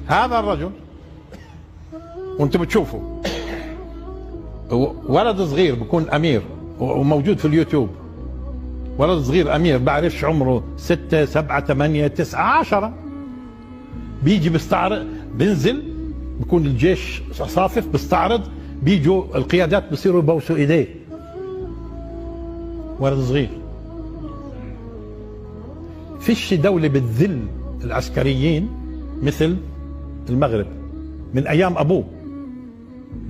هذا الرجل وانتم بتشوفوا ولد صغير بكون امير وموجود في اليوتيوب، ولد صغير امير بعرفش عمره 6 7 8 9 10، بيجي بيستعرض، بنزل بكون الجيش صافف بيستعرض، بيجوا القيادات بصيروا يبوسوا ايديه، ولد صغير. فيش دولة بتذل العسكريين مثل المغرب من ايام ابوه،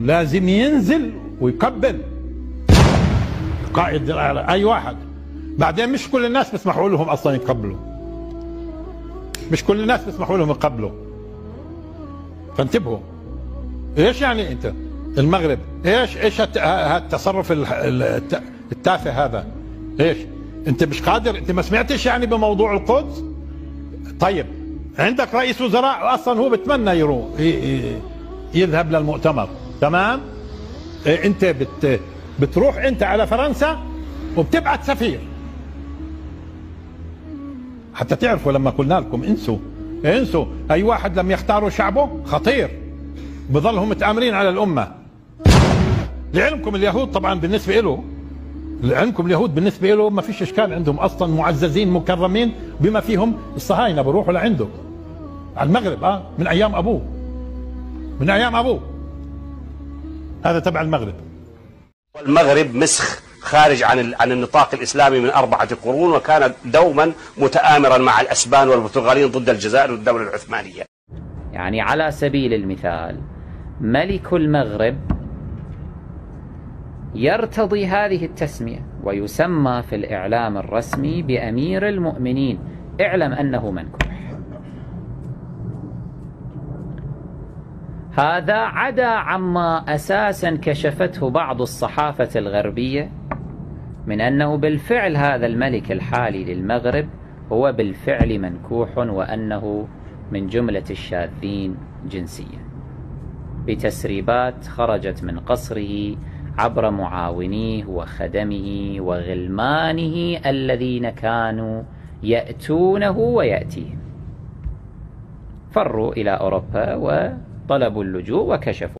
لازم ينزل ويقبل قائد اي واحد. بعدين مش كل الناس بيسمحوا لهم اصلا يقبلوا، مش كل الناس بيسمحوا لهم يقبلوا، فانتبهوا. ايش يعني انت المغرب؟ ايش هالتصرف التافه هذا؟ ايش انت مش قادر؟ انت ما سمعتش يعني بموضوع القدس؟ طيب عندك رئيس وزراء اصلا هو بتمنى يروح يذهب للمؤتمر، تمام؟ انت بتروح انت على فرنسا وبتبعت سفير. حتى تعرفوا لما قلنا لكم انسوا اي واحد لم يختاروا شعبه خطير، بظلهم متآمرين على الامه. لعلمكم اليهود طبعا بالنسبه له، لعلمكم اليهود بالنسبه له ما فيش اشكال، عندهم اصلا معززين مكرمين بما فيهم الصهاينه، بروحوا لعنده على المغرب من ايام ابوه، من ايام ابوه. هذا تبع المغرب. والمغرب مسخ خارج عن النطاق الإسلامي من 4 قرون، وكان دوما متآمرا مع الأسبان والبرتغاليين ضد الجزائر والدولة العثمانية. يعني على سبيل المثال ملك المغرب يرتضي هذه التسمية ويسمى في الإعلام الرسمي بأمير المؤمنين، اعلم أنه منكوح. هذا عدا عما أساسا كشفته بعض الصحافة الغربية من أنه بالفعل هذا الملك الحالي للمغرب هو بالفعل منكوح، وأنه من جملة الشاذين جنسيا، بتسريبات خرجت من قصره عبر معاونيه وخدمه وغلمانه الذين كانوا يأتونه ويأتيهم. فروا إلى أوروبا وطلبوا اللجوء وكشفوا.